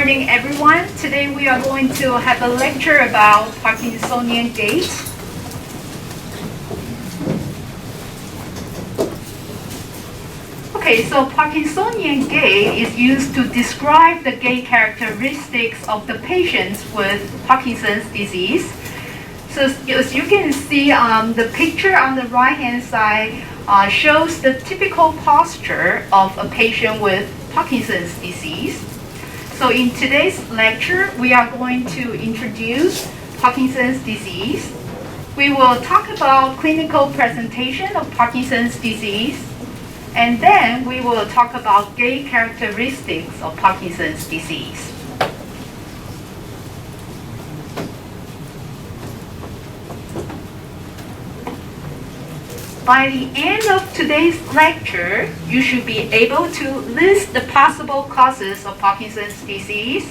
morning, everyone. Today we are going to have a lecture about Parkinsonian gait. Okay, so Parkinsonian gait is used to describe the gait characteristics of the patients with Parkinson's disease. So as you can see, the picture on the right-hand side shows the typical posture of a patient with Parkinson's disease. So in today's lecture, we are going to introduce Parkinson's disease. We will talk about clinical presentation of Parkinson's disease, and then we will talk about gait characteristics of Parkinson's disease. By the end of today's lecture, you should be able to list the possible causes of Parkinson's disease.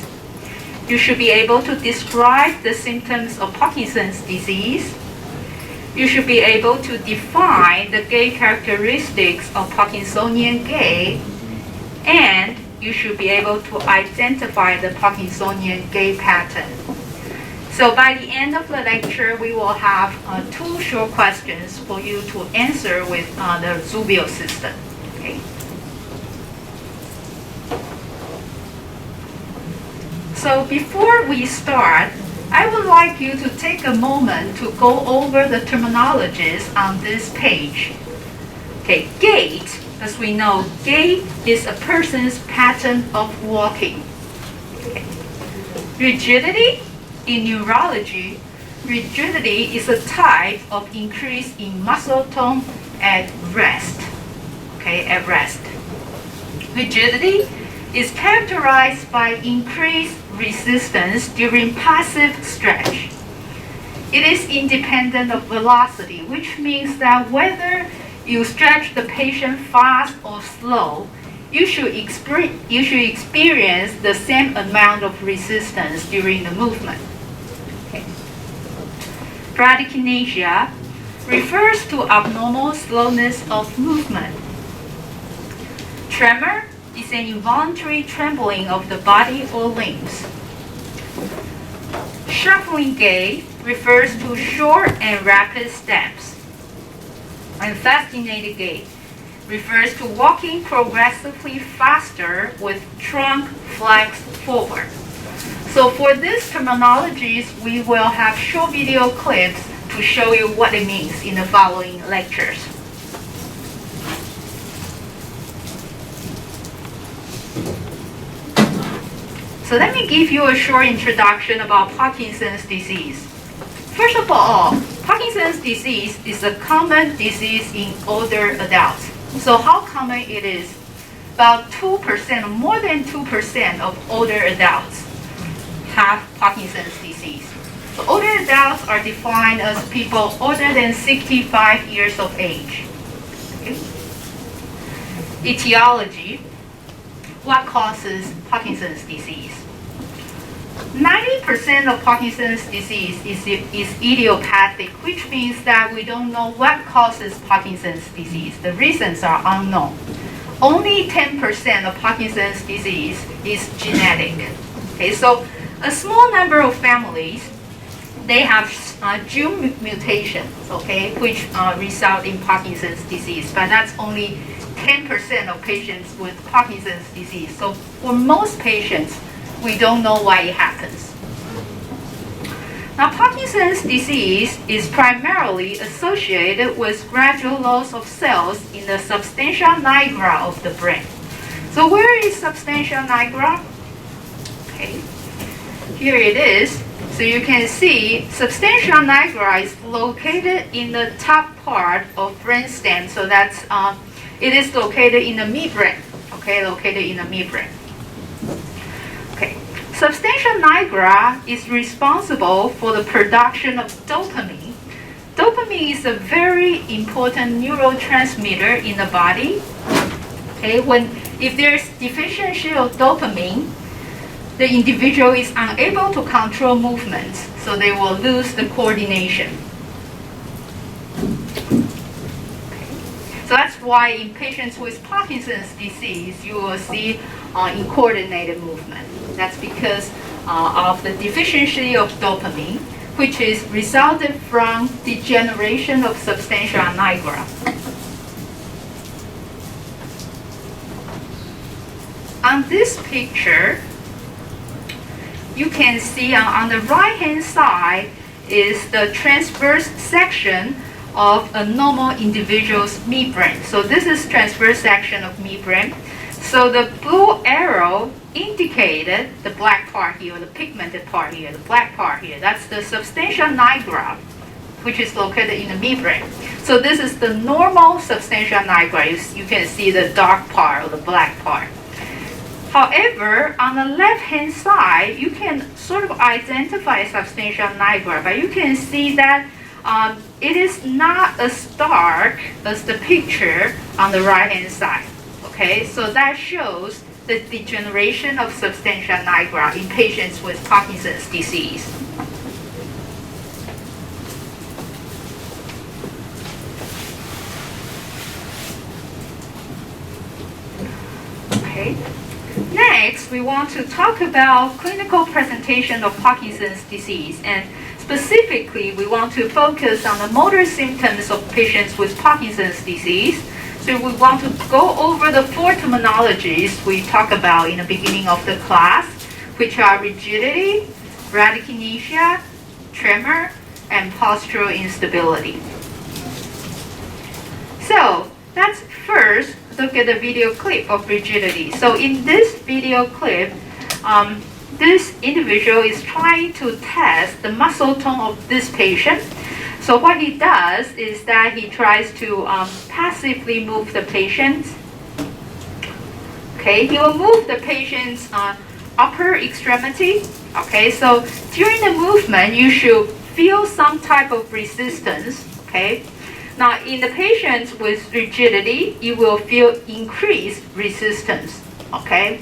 You should be able to describe the symptoms of Parkinson's disease. You should be able to define the gait characteristics of Parkinsonian gait, and you should be able to identify the Parkinsonian gait pattern. So by the end of the lecture, we will have two short questions for you to answer with the Zubio system. Okay. So before we start, I would like you to take a moment to go over the terminologies on this page. Okay, gait, as we know, gait is a person's pattern of walking. Okay. Rigidity. In neurology, rigidity is a type of increase in muscle tone at rest. Okay, at rest. Rigidity is characterized by increased resistance during passive stretch. It is independent of velocity, which means that whether you stretch the patient fast or slow, you should experience the same amount of resistance during the movement. Okay. Bradykinesia refers to abnormal slowness of movement. Tremor is an involuntary trembling of the body or limbs. Shuffling gait refers to short and rapid steps. And fascinated gait refers to walking progressively faster with trunk flexed forward. So for these terminologies, we will have short video clips to show you what it means in the following lectures. So let me give you a short introduction about Parkinson's disease. First of all, Parkinson's disease is a common disease in older adults. So how common it is? About 2%, more than 2% of older adults have Parkinson's disease. So older adults are defined as people older than 65 years of age. Okay. Etiology. What causes Parkinson's disease? 90% of Parkinson's disease is idiopathic, which means that we don't know what causes Parkinson's disease. The reasons are unknown. Only 10% of Parkinson's disease is genetic. Okay, so a small number of families, they have gene mutations, okay, which result in Parkinson's disease, but that's only 10% of patients with Parkinson's disease. So for most patients, we don't know why it happens. Now, Parkinson's disease is primarily associated with gradual loss of cells in the substantia nigra of the brain. So where is substantia nigra? Okay, here it is. So you can see substantia nigra is located in the top part of brainstem. So that's it is located in the midbrain. Okay, located in the midbrain. Okay, substantia nigra is responsible for the production of dopamine. Dopamine is a very important neurotransmitter in the body. Okay, if there's deficiency of dopamine, the individual is unable to control movements, so they will lose the coordination. So that's why in patients with Parkinson's disease, you will see uncoordinated movement. That's because of the deficiency of dopamine, which is resulted from degeneration of substantia nigra. On this picture, you can see on the right-hand side is the transverse section of a normal individual's midbrain. So this is transverse section of midbrain. So the blue arrow indicated the black part here, the pigmented part here, the black part here. That's the substantia nigra, which is located in the midbrain. So this is the normal substantia nigra. You can see the dark part or the black part. However, on the left-hand side, you can sort of identify substantia nigra, but you can see that it is not as dark as the picture on the right-hand side. Okay, so that shows the degeneration of substantia nigra in patients with Parkinson's disease. Okay. Next, we want to talk about clinical presentation of Parkinson's disease, and specifically, we want to focus on the motor symptoms of patients with Parkinson's disease. So we want to go over the 4 terminologies we talked about in the beginning of the class, which are rigidity, bradykinesia, tremor, and postural instability. So let's first look at the video clip of rigidity. So in this video clip, this individual is trying to test the muscle tone of this patient. So what he does is that he tries to passively move the patient. Okay, he will move the patient's upper extremity. Okay, so during the movement, you should feel some type of resistance. Okay. Now, in the patients with rigidity, you will feel increased resistance, okay?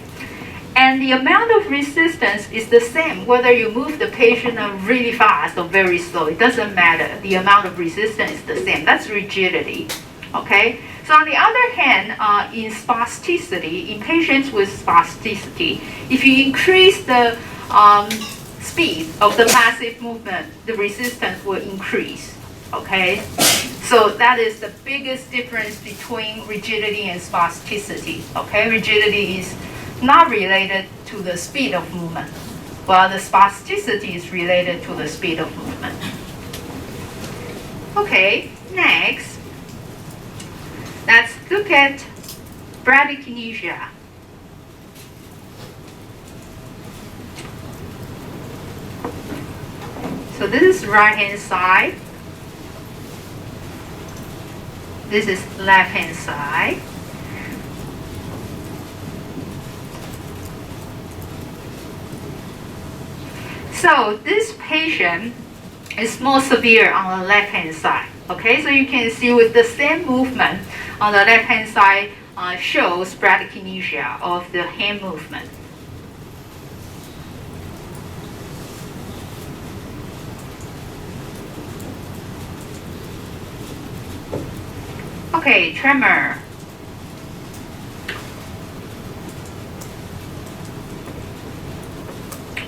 And the amount of resistance is the same whether you move the patient really fast or very slow. It doesn't matter. The amount of resistance is the same. That's rigidity, okay? So on the other hand, in spasticity, in patients with spasticity, if you increase the speed of the passive movement, the resistance will increase, okay? So that is the biggest difference between rigidity and spasticity. Okay, rigidity is not related to the speed of movement, while the spasticity is related to the speed of movement. Okay, next, let's look at bradykinesia. So this is right-hand side. This is left-hand side. So this patient is more severe on the left-hand side. Okay, so you can see with the same movement on the left-hand side shows bradykinesia of the hand movement. Okay, tremor.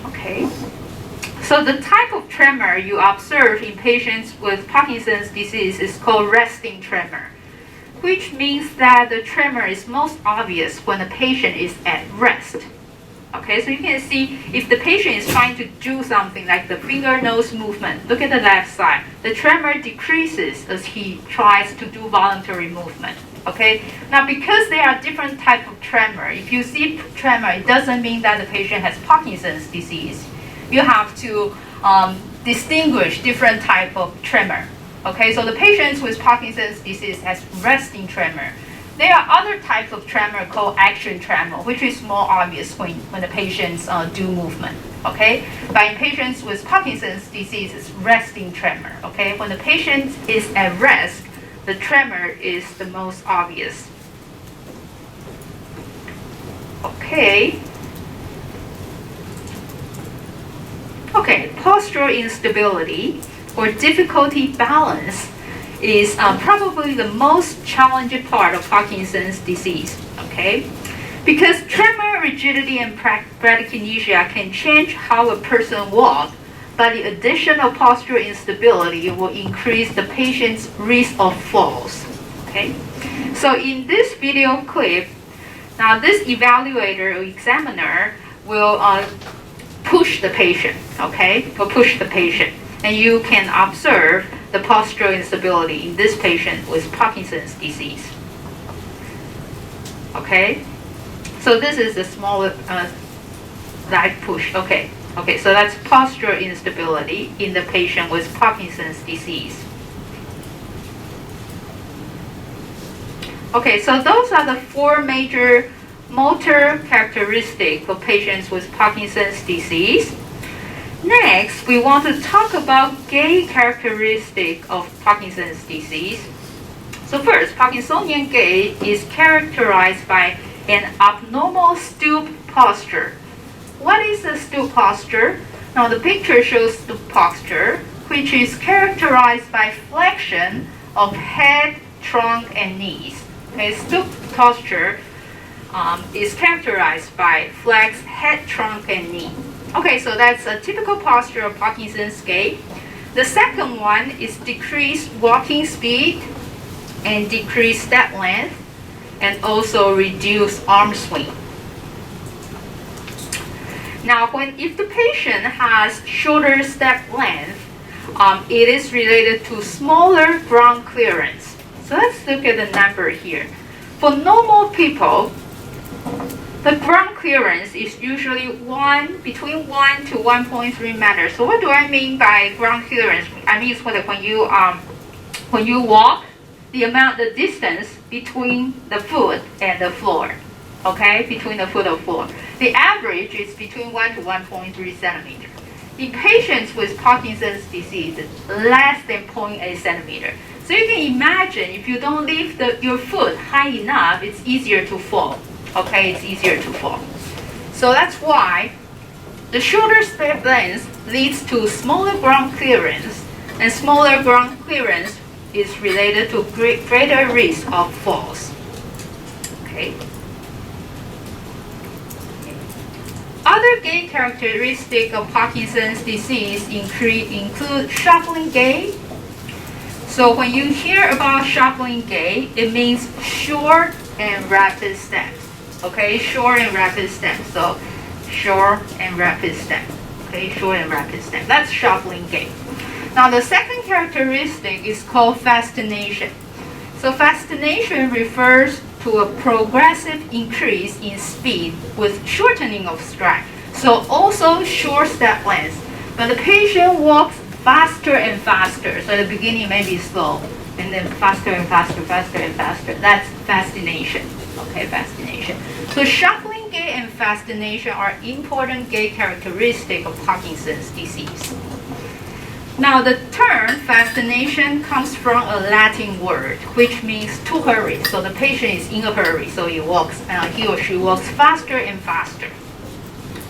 Okay. So the type of tremor you observe in patients with Parkinson's disease is called resting tremor, which means that the tremor is most obvious when the patient is at rest. Okay, so you can see if the patient is trying to do something like the finger-nose movement, look at the left side, the tremor decreases as he tries to do voluntary movement. Okay, now because there are different types of tremor, if you see tremor, it doesn't mean that the patient has Parkinson's disease. You have to distinguish different type of tremor. Okay, so the patients with Parkinson's disease has resting tremor. There are other types of tremor called action tremor, which is more obvious when the patients do movement. Okay, but in patients with Parkinson's disease, it's resting tremor. Okay, when the patient is at rest, the tremor is the most obvious. Okay. Okay, postural instability or difficulty balance is probably the most challenging part of Parkinson's disease. Okay, Because tremor, rigidity, and bradykinesia can change how a person walks, but the additional postural instability will increase the patient's risk of falls. Okay? So in this video clip, now this evaluator or examiner will push the patient, okay? Will push the patient. And you can observe the postural instability in this patient with Parkinson's disease. Okay? So this is the small light push. Okay, so that's postural instability in the patient with Parkinson's disease. Okay, so those are the 4 major motor characteristics of patients with Parkinson's disease. Next, we want to talk about gait characteristic of Parkinson's disease. So first, Parkinsonian gait is characterized by an abnormal stoop posture. What is a stoop posture? Now the picture shows stoop posture, which is characterized by flexion of head, trunk, and knees. Okay, stoop posture is characterized by flexed head, trunk, and knee. Okay, so that's a typical posture of Parkinson's gait. The second one is decreased walking speed and decreased step length, and also reduced arm swing. Now, if the patient has shorter step length, it is related to smaller ground clearance. So let's look at the number here. For normal people, the ground clearance is usually between 1 to 1.3 meters. So what do I mean by ground clearance? I mean it's when you walk, the distance between the foot and the floor. Okay, between the foot and floor. The average is between 1 to 1.3 centimeter. In patients with Parkinson's disease, it's less than 0.8 centimeter. So you can imagine if you don't lift your foot high enough, it's easier to fall. Okay, it's easier to fall. So that's why the shorter step length leads to smaller ground clearance, and smaller ground clearance is related to greater risk of falls. Okay. Other gait characteristics of Parkinson's disease include shuffling gait. So when you hear about shuffling gait, it means short and rapid steps. Okay, short and rapid steps. So short and rapid step. Okay, short and rapid step. That's shuffling gait. Now the second characteristic is called fascination. So fascination refers to a progressive increase in speed with shortening of stride. So also short step length. But the patient walks faster and faster. So at the beginning may be slow, and then faster and faster, faster and faster. That's fascination. Okay, fascination. So shuffling gait and fascination are important gait characteristics of Parkinson's disease. Now the term fascination comes from a Latin word which means to hurry. So the patient is in a hurry, so he or she walks faster and faster.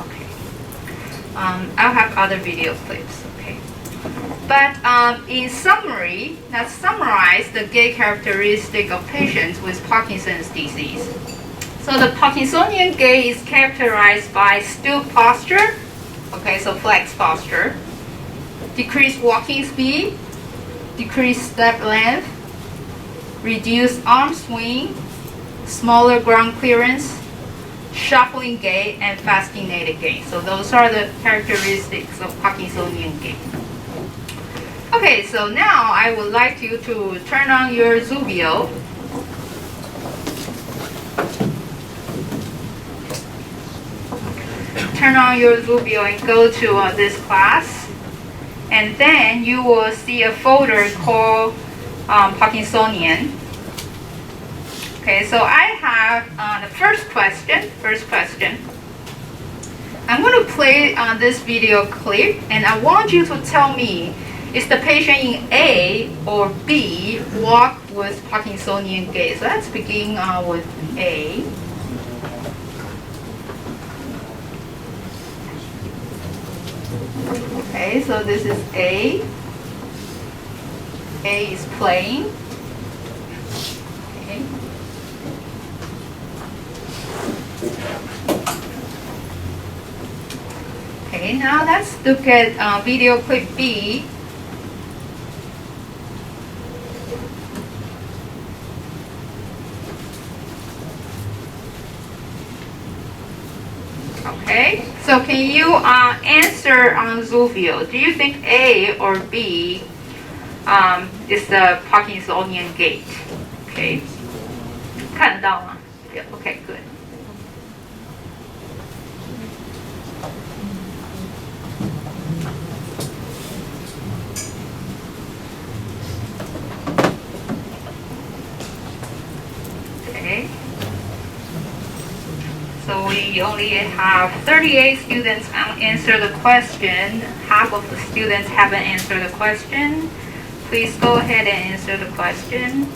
Okay. I'll have other video clips. Okay. But in summary, let's summarize the gait characteristic of patients with Parkinson's disease. So the Parkinsonian gait is characterized by stoop posture. Okay, so flex posture. Decreased walking speed, decreased step length, reduced arm swing, smaller ground clearance, shuffling gait, and fascinated gait. So those are the characteristics of Parkinsonian gait. Okay, so now I would like you to turn on your Zubio. Turn on your Zubio and go to this class. And then you will see a folder called Parkinsonian. Okay, so I have the first question. I'm going to play this video clip, and I want you to tell me, is the patient in A or B walk with Parkinsonian gait? So let's begin with A. Okay, so this is A. A is playing. Okay. Okay, now let's look at video clip B. Okay, so can you answer on Zuvio? Do you think A or B is the Parkinsonian gait? Okay, 看得到吗? Yeah, okay, good. Okay. So we only have 38 students answer the question. Half of the students haven't answered the question. Please go ahead and answer the question.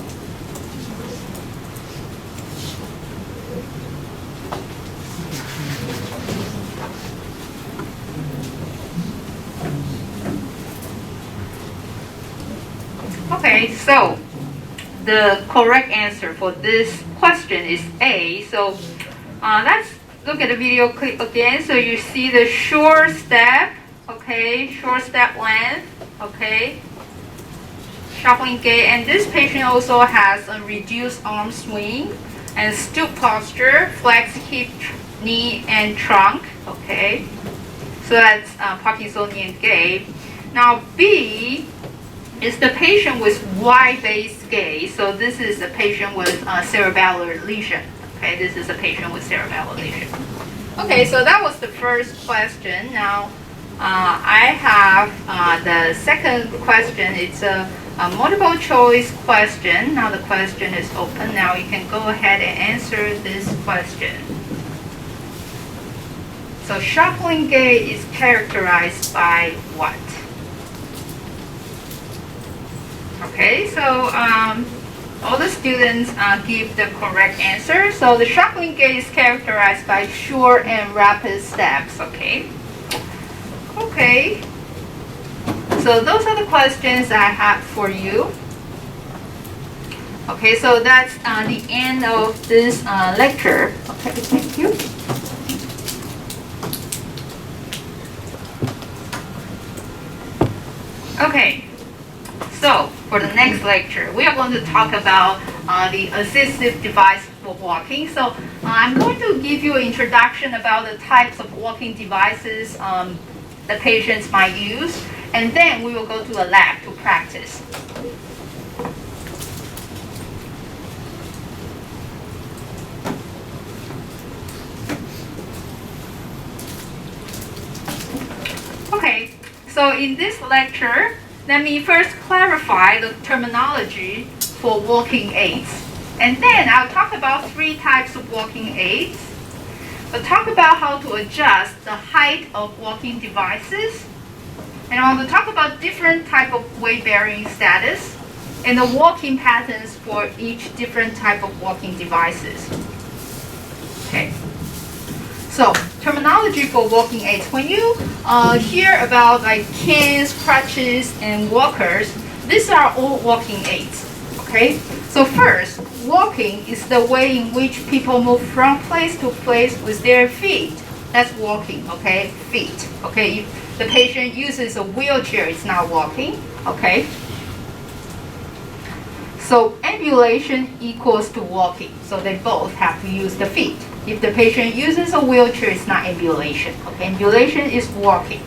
Okay, so the correct answer for this question is A. So let's look at the video clip again. So you see the short step, okay, short step length, okay, shuffling gait, and this patient also has a reduced arm swing and stoop posture, flex hip, knee, and trunk, okay. So that's Parkinsonian gait. Now B is the patient with Y-based gait. So this is a patient with cerebellar lesion. Okay, this is a patient with cerebellar lesion. Okay, so that was the first question. Now I have the second question. It's a multiple choice question. Now the question is open. Now you can go ahead and answer this question. So shuffling gait is characterized by what? Okay, so all the students give the correct answer. So the shuffling gait is characterized by short and rapid steps. Okay. Okay. So those are the questions I have for you. Okay, so that's the end of this lecture. Okay, thank you. Okay. So, for the next lecture, we are going to talk about the assistive device for walking. So, I'm going to give you an introduction about the types of walking devices the patients might use, and then we will go to the lab to practice. Okay, so in this lecture, let me first clarify the terminology for walking aids. And then I'll talk about 3 types of walking aids. I'll talk about how to adjust the height of walking devices. And I want to talk about different type of weight-bearing status and the walking patterns for each different type of walking devices. Okay. So, terminology for walking aids. When you hear about like canes, crutches, and walkers, these are all walking aids. Okay? So first, walking is the way in which people move from place to place with their feet. That's walking, okay? Feet. Okay? If the patient uses a wheelchair, it's not walking. Okay? So ambulation equals to walking. So they both have to use the feet. If the patient uses a wheelchair, it's not ambulation. Okay, ambulation is walking.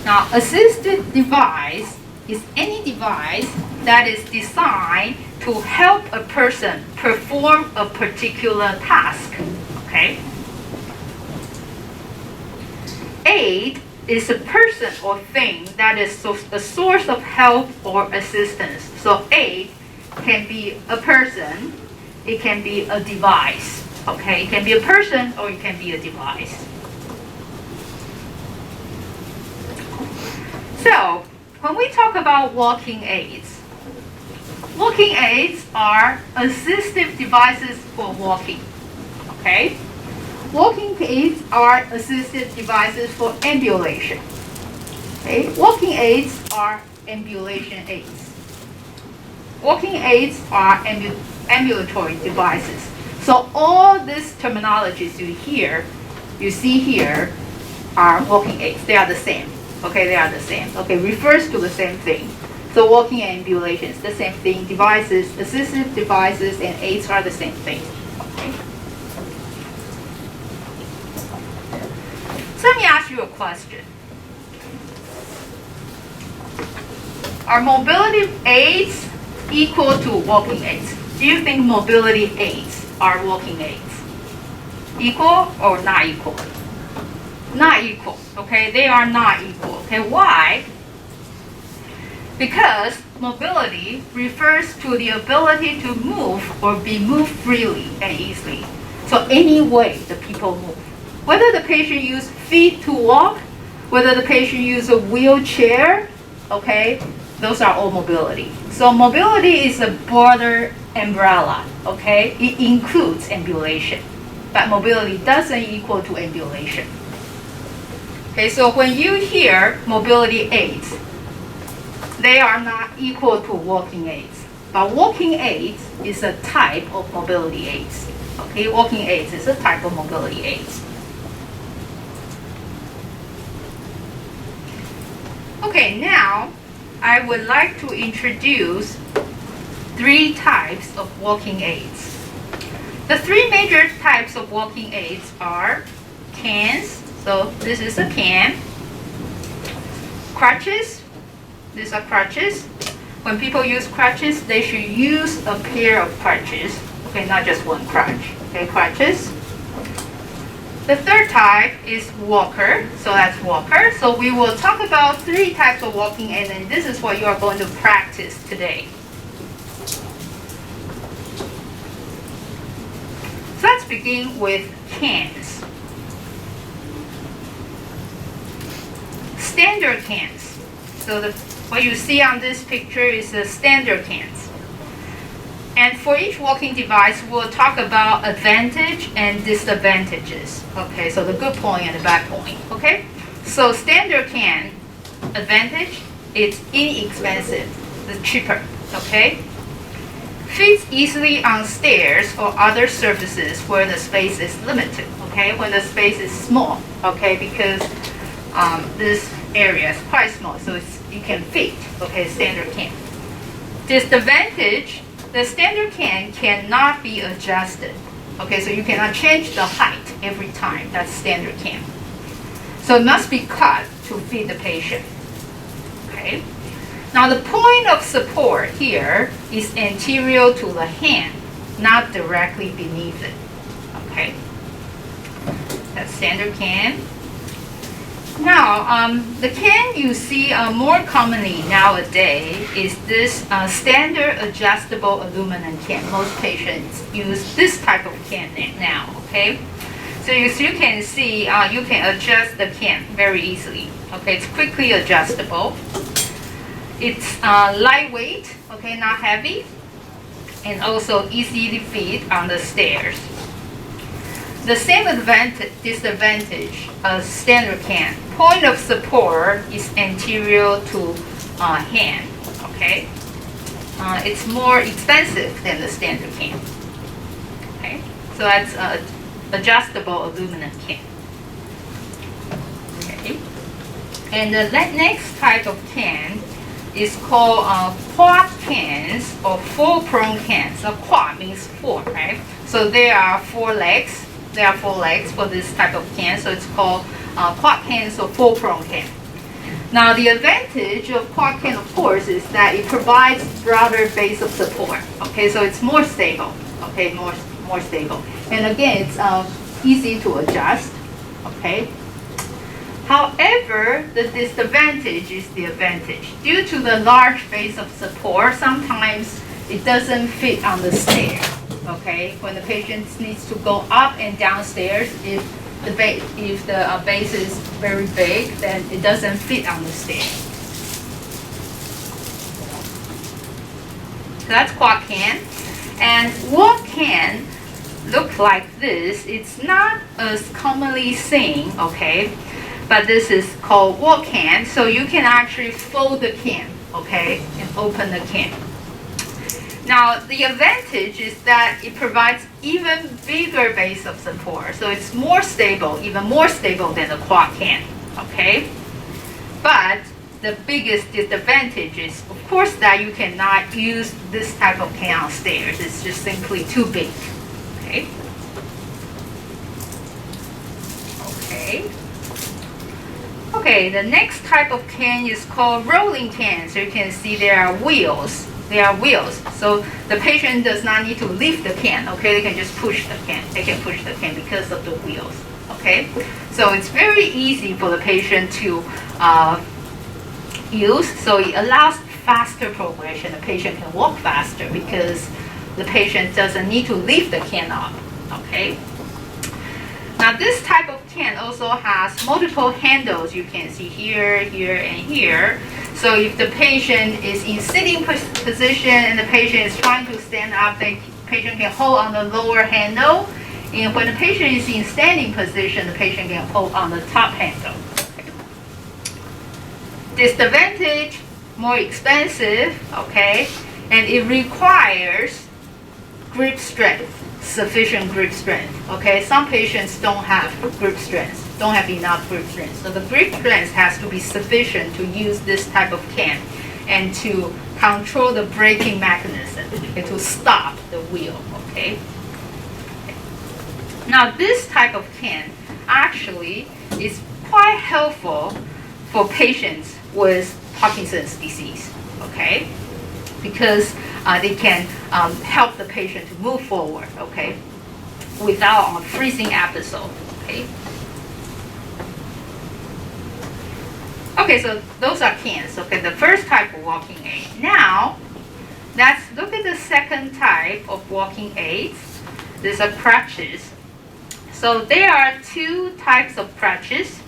Now, assisted device is any device that is designed to help a person perform a particular task. Okay. Aid is a person or thing that is a source of help or assistance. So aid can be a person. It can be a device, okay? It can be a person or it can be a device. So, when we talk about walking aids are assistive devices for walking, okay? Walking aids are assistive devices for ambulation, okay? Walking aids are ambulation aids. Walking aids are ambulatory devices. So all these terminologies you hear you see here are walking aids. They are the same. Okay, they are the same. Okay, refers to the same thing. So walking and ambulation is the same thing. Devices, assistive devices, and aids are the same thing. Okay. So let me ask you a question. Are mobility aids equal to walking aids? Do you think mobility aids are walking aids? Equal or not equal? Not equal. Okay, they are not equal. Okay, why? Because mobility refers to the ability to move or be moved freely and easily. So any way the people move. Whether the patient use feet to walk, whether the patient use a wheelchair, okay, those are all mobility. So mobility is a broader umbrella, okay? It includes ambulation, but mobility doesn't equal to ambulation. Okay, so when you hear mobility aids, they are not equal to walking aids. But walking aids is a type of mobility aids. Okay, walking aids is a type of mobility aids. Okay, now I would like to introduce 3 types of walking aids. The 3 major types of walking aids are canes. So this is a can. Crutches. These are crutches. When people use crutches, they should use a pair of crutches. Okay, not just one crutch. Okay, crutches. The third type is walker. So that's walker. So we will talk about 3 types of walking aids, and this is what you are going to practice today. So let's begin with cans. Standard cans. So what you see on this picture is the standard cans. And for each walking device, we'll talk about advantage and disadvantages. Okay, so the good point and the bad point. Okay, so standard can, advantage, it's inexpensive, it's cheaper. Okay, fits easily on stairs or other surfaces where the space is limited. Okay, when the space is small. Okay, because this area is quite small, so you can fit. Okay, standard can. Disadvantage. The standard can cannot be adjusted. Okay, so you cannot change the height every time. That's standard can. So it must be cut to fit the patient. Okay. Now the point of support here is anterior to the hand, not directly beneath it. Okay. That's standard can. Now, the can you see more commonly nowadays is this standard adjustable aluminum can. Most patients use this type of can now, okay? So as you can see, you can adjust the can very easily. Okay, it's quickly adjustable. It's lightweight, okay, not heavy, and also easy to fit on the stairs. The same disadvantage as standard can. Point of support is anterior to hand. Okay, it's more expensive than the standard can. Okay, so that's adjustable aluminum can. Okay, and the next type of can is called quad cans or 4-prong cans. So quad means 4, right? So there are 4 legs. There are 4 legs for this type of can, so it's called quad cans or 4-prong can. Now the advantage of quad can, of course, is that it provides broader base of support. Okay, so it's more stable. Okay, more stable. And again, it's easy to adjust. Okay. However, the disadvantage is the advantage. Due to the large base of support, sometimes it doesn't fit on the stair. Okay, when the patient needs to go up and downstairs, if the base is very big, then it doesn't fit on the stair. So that's quad can. And walk can look like this. It's not as commonly seen, okay, but this is called walk can. So you can actually fold the can, okay, and open the can. Now, the advantage is that it provides even bigger base of support. So it's more stable, even more stable than the quad can, okay? But the biggest disadvantage is, of course, that you cannot use this type of can on stairs. It's just simply too big, okay? Okay, the next type of can is called rolling can. So you can see there are wheels. There are wheels. So the patient does not need to lift the can, okay? They can just push the can. They can push the can because of the wheels, okay? So it's very easy for the patient to use. So it allows faster progression. The patient can walk faster because the patient doesn't need to lift the can up, okay? Now this type of can also has multiple handles. You can see here, here, and here. So if the patient is in sitting position and the patient is trying to stand up, the patient can hold on the lower handle. And when the patient is in standing position, the patient can hold on the top handle. Okay. Disadvantage, more expensive, okay? And it requires grip strength. Sufficient grip strength, okay? Some patients don't have grip strength, don't have enough grip strength. So the grip strength has to be sufficient to use this type of can and to control the braking mechanism and to stop the wheel, okay? Now this type of can actually is quite helpful for patients with Parkinson's disease, okay? Because they can help the patient to move forward, okay, without a freezing episode, okay. Okay, so those are cans, okay, the first type of walking aid. Now, let's look at the second type of walking aids. These are crutches. So there are two types of crutches.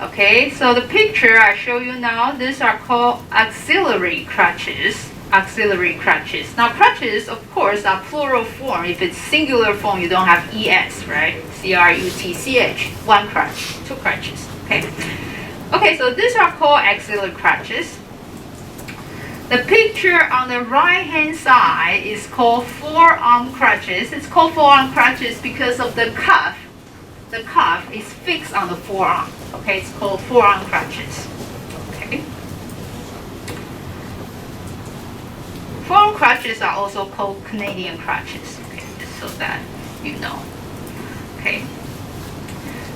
Okay, so the picture I show you now, these are called auxiliary crutches. Auxiliary crutches. Now crutches, of course, are plural form. If it's singular form, you don't have ES, right? CRUTCH, one crutch, two crutches, okay? Okay, so these are called auxiliary crutches. The picture on the right-hand side is called forearm crutches. It's called forearm crutches because of the cuff. The cuff is fixed on the forearm. Okay, it's called forearm crutches. Okay. Forearm crutches are also called Canadian crutches. Okay, just so that you know. Okay.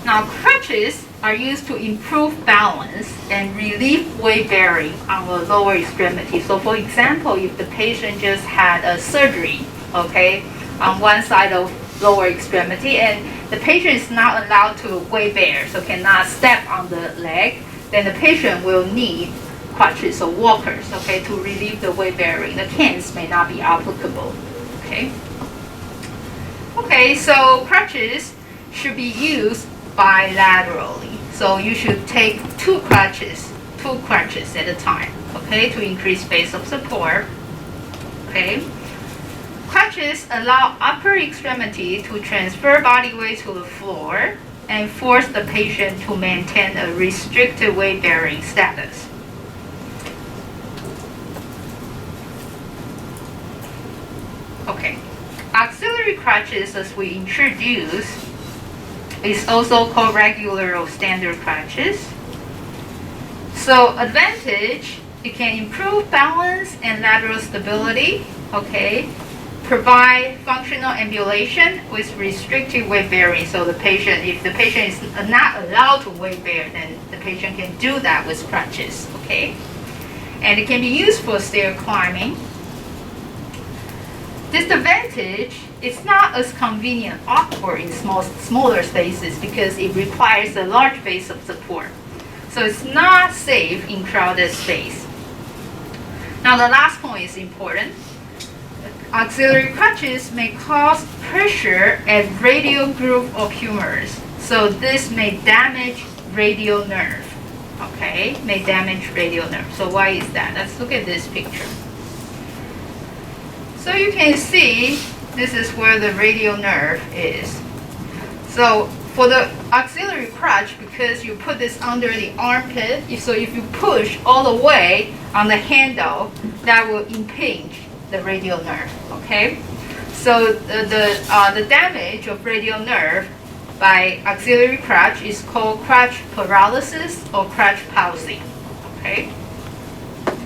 Now crutches are used to improve balance and relieve weight bearing on the lower extremity. So for example, if the patient just had a surgery, okay, on one side of lower extremity and the patient is not allowed to weight bear, so cannot step on the leg, then the patient will need crutches or walkers, okay, to relieve the weight bearing. The cans may not be applicable, okay. Okay, so crutches should be used bilaterally. So you should take two crutches at a time, okay, to increase base of support, okay. Crutches allow upper extremity to transfer body weight to the floor and force the patient to maintain a restricted weight bearing status. Okay, auxiliary crutches, as we introduced, is also called regular or standard crutches. So advantage, it can improve balance and lateral stability, okay, provide functional ambulation with restricted weight bearing. So the patient, if the patient is not allowed to weight bear, then the patient can do that with crutches, okay? And it can be used for stair climbing. Disadvantage, it's not as convenient, awkward in smaller spaces because it requires a large base of support. So it's not safe in crowded space. Now the last point is important. Auxiliary crutches may cause pressure at radial groove of humerus. So this may damage radial nerve. Okay, may damage radial nerve. So why is that? Let's look at this picture. So you can see this is where the radial nerve is. So for the auxiliary crutch, because you put this under the armpit, so if you push all the way on the handle, that will impinge the radial nerve. Okay, so the damage of radial nerve by axillary crutch is called crutch paralysis or crutch palsy. Okay,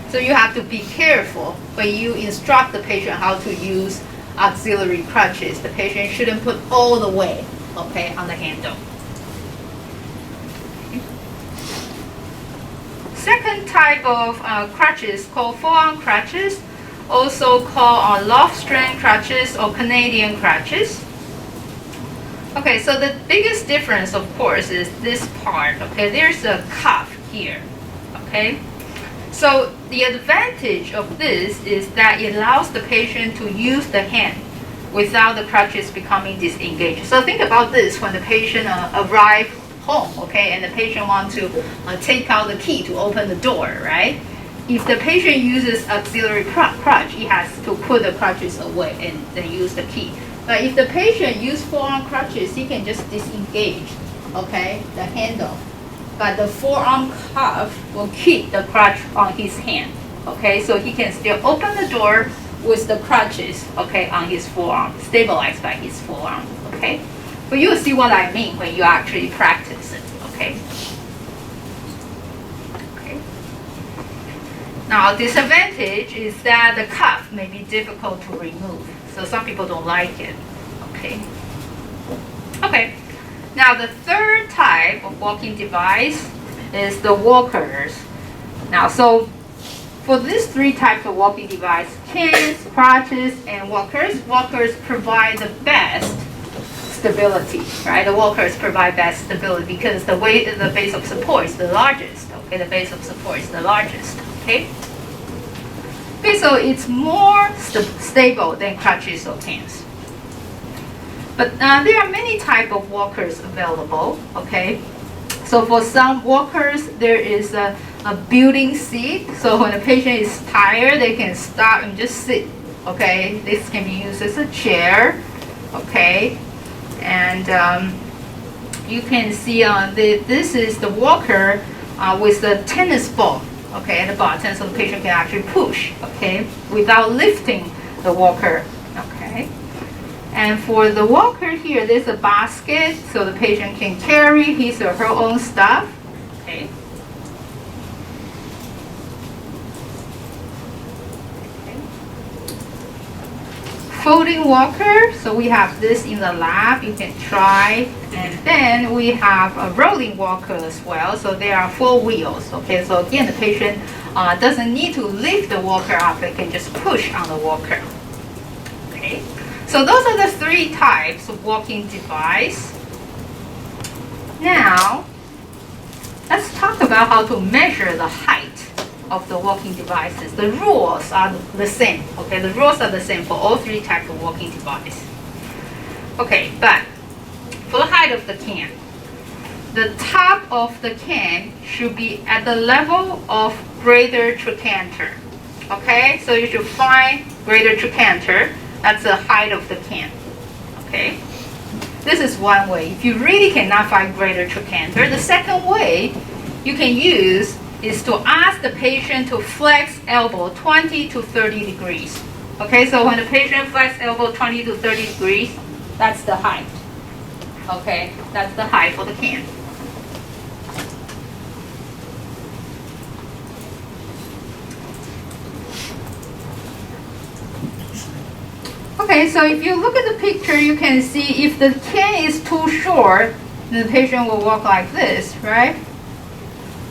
so you have to be careful when you instruct the patient how to use auxiliary crutches. The patient shouldn't put all the weight, okay, on the handle. Second type of crutches called forearm crutches, also called loft-strand crutches or Canadian crutches. Okay, so the biggest difference, of course, is this part. Okay, there's a cuff here. Okay, so the advantage of this is that it allows the patient to use the hand without the crutches becoming disengaged. So think about this when the patient arrives home, okay, and the patient wants to take out the key to open the door, right? If the patient uses auxiliary crutch, he has to put the crutches away and then use the key. But if the patient uses forearm crutches, he can just disengage, okay, the handle. But the forearm cuff will keep the crutch on his hand, okay, so he can still open the door with the crutches, okay, on his forearm, stabilized by his forearm, okay? But you'll see what I mean when you actually practice it, okay? Okay. Now, disadvantage is that the cuff may be difficult to remove, so some people don't like it, okay? Okay. Now, the third type of walking device is the walkers. Now, so for these three types of walking device, canes, crutches, and walkers provide the best stability, right? The walkers provide best stability because the weight of the base of support is the largest, okay? The base of support is the largest, okay? Okay, so it's more stable than crutches or canes. But there are many types of walkers available, okay? So for some walkers, there is a built-in seat. So when a patient is tired, they can stop and just sit, okay? This can be used as a chair, okay? And you can see this is the walker with the tennis ball, okay, at the bottom, so the patient can actually push, okay, without lifting the walker, okay? And for the walker here, there's a basket so the patient can carry his or her own stuff. Okay. Folding walker, so we have this in the lab, you can try. And then we have a rolling walker as well, so there are 4 wheels. Okay, so again, the patient doesn't need to lift the walker up, they can just push on the walker. Okay. So those are the 3 types of walking device. Now, let's talk about how to measure the height of the walking devices. The rules are the same. Okay, the rules are the same for all 3 types of walking device. Okay, but for the height of the can, the top of the can should be at the level of greater trochanter. Okay, so you should find greater trochanter. That's the height of the can. Okay, this is one way. If you really cannot find greater trochanter, the second way you can use is to ask the patient to flex elbow 20 to 30 degrees. Okay, so when the patient flex elbow 20 to 30 degrees, that's the height. Okay, that's the height for the can. Okay, so if you look at the picture, you can see if the can is too short, the patient will walk like this, right?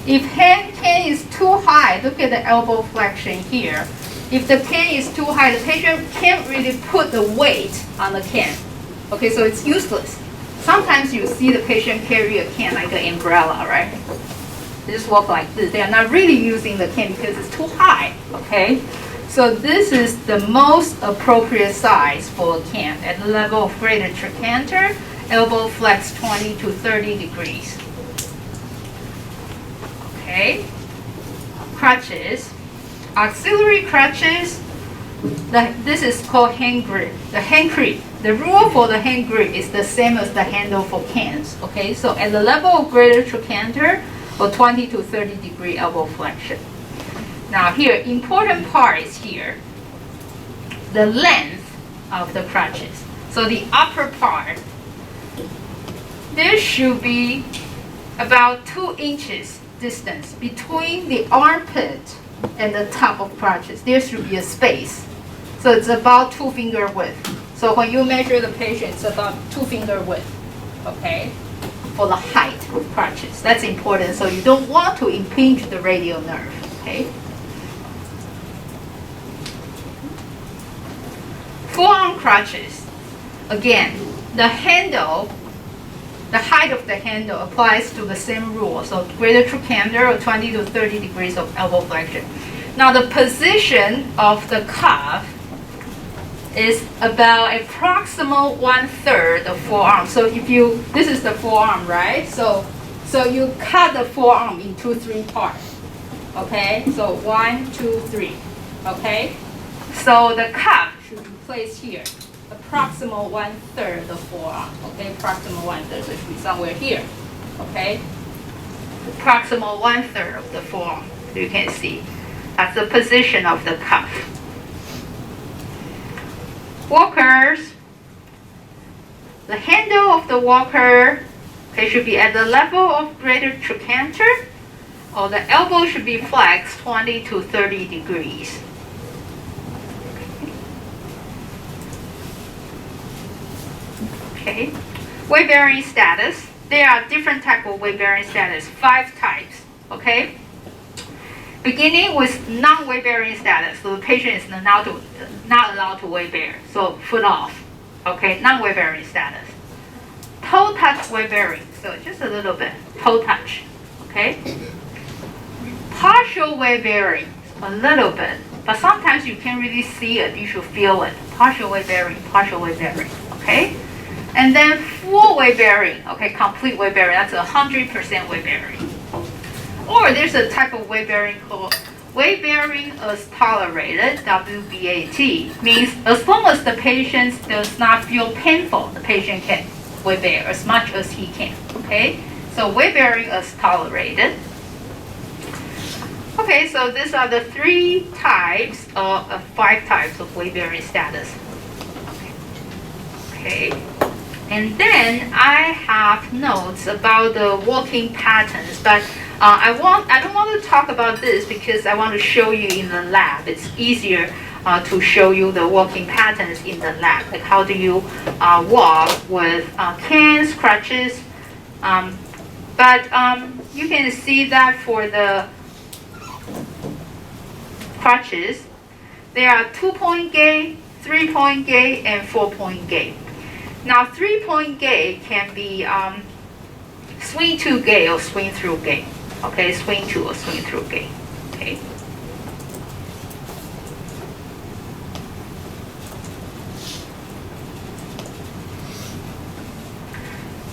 If can is too high, look at the elbow flexion here. If the can is too high, the patient can't really put the weight on the can. Okay, so it's useless. Sometimes you see the patient carry a can like an umbrella, right? They just walk like this. They are not really using the can because it's too high, okay? So this is the most appropriate size for a can. At the level of greater trochanter, elbow flex 20 to 30 degrees. Okay. Crutches. Auxiliary crutches, this is called hand grip. The hand grip. The rule for the hand grip is the same as the handle for cans. Okay, so at the level of greater trochanter, or 20 to 30 degree elbow flexion. Now here, important part is here. the length of the crutches. So the upper part, there should be about 2 inches distance between the armpit and the top of crutches. There should be a space. So it's about 2 finger width. So when you measure the patient, it's about 2 finger width, okay, for the height of crutches. That's important. So you don't want to impinge the radial nerve, okay? Forearm crutches. Again, the handle, the height of the handle applies to the same rule. So greater trochanter or 20 to 30 degrees of elbow flexion. Now the position of the cuff is about a proximal 1/3 of forearm. So if you, this is the forearm, right? So you cut the forearm into 3 parts. Okay, so 1, 2, 3. Okay, so the cuff should be placed here, a proximal 1/3 of forearm. Okay, proximal 1/3, so it should be somewhere here. Okay, proximal 1/3 of the forearm. You can see that's the position of the cuff. Walkers, the handle of the walker, okay, should be at the level of greater trochanter, or the elbow should be flexed 20 to 30 degrees. Okay, weight bearing status. There are different types of weight bearing status, 5 types. Okay. Beginning with non-weight bearing status, so the patient is not allowed to weight bear, so foot off. Okay, non-weight bearing status. Toe touch weight bearing, so just a little bit, toe touch. Okay. Partial weight bearing, a little bit, but sometimes you can't really see it, you should feel it. Partial weight bearing, okay? And then full weight bearing, okay, complete weight bearing, that's 100% weight bearing. Or there's a type of weight bearing called weight bearing as tolerated, WBAT, means as long as the patient does not feel painful, the patient can weight bear as much as he can, okay? So weight bearing as tolerated. Okay, so these are the 3 types of 5 types of weight bearing status. Okay, and then I have notes about the walking patterns, but I don't want to talk about this because I want to show you in the lab. It's easier to show you the walking patterns in the lab, like how do you walk with canes, crutches. But you can see that for the crutches, there are 2-point gait, 3-point gait, and 4-point gait. Now 3-point gait can be swing to gait or swing through gait. Okay, swing to or swing through gait. Okay.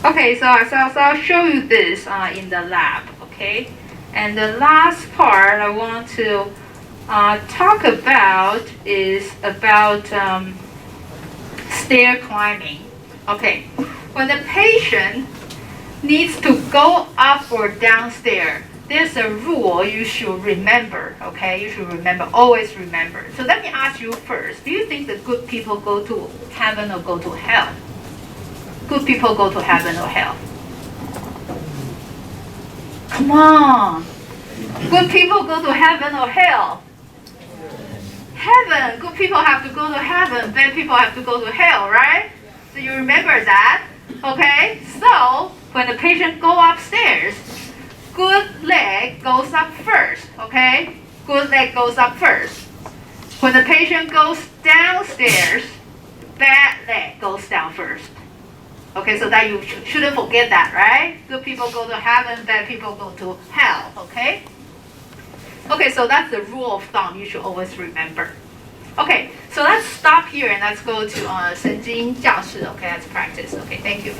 Okay, so I'll show you this in the lab. Okay, and the last part I want to talk about is about stair climbing. Okay, when the patient needs to go up or downstairs, there's a rule you should remember, okay? You should remember, always remember. So let me ask you first, do you think the good people go to heaven or go to hell? Good people go to heaven or hell? Come on. Good people go to heaven or hell? Heaven. Good people have to go to heaven. Bad people have to go to hell, right? So you remember that, okay? So when the patient go upstairs, good leg goes up first, okay? Good leg goes up first. When the patient goes downstairs, bad leg goes down first. Okay, so that you shouldn't forget that, right? Good people go to heaven, bad people go to hell, okay? Okay, so that's the rule of thumb you should always remember. Okay, so let's stop here and let's go to 神经教室. Okay, let's practice. Okay, thank you.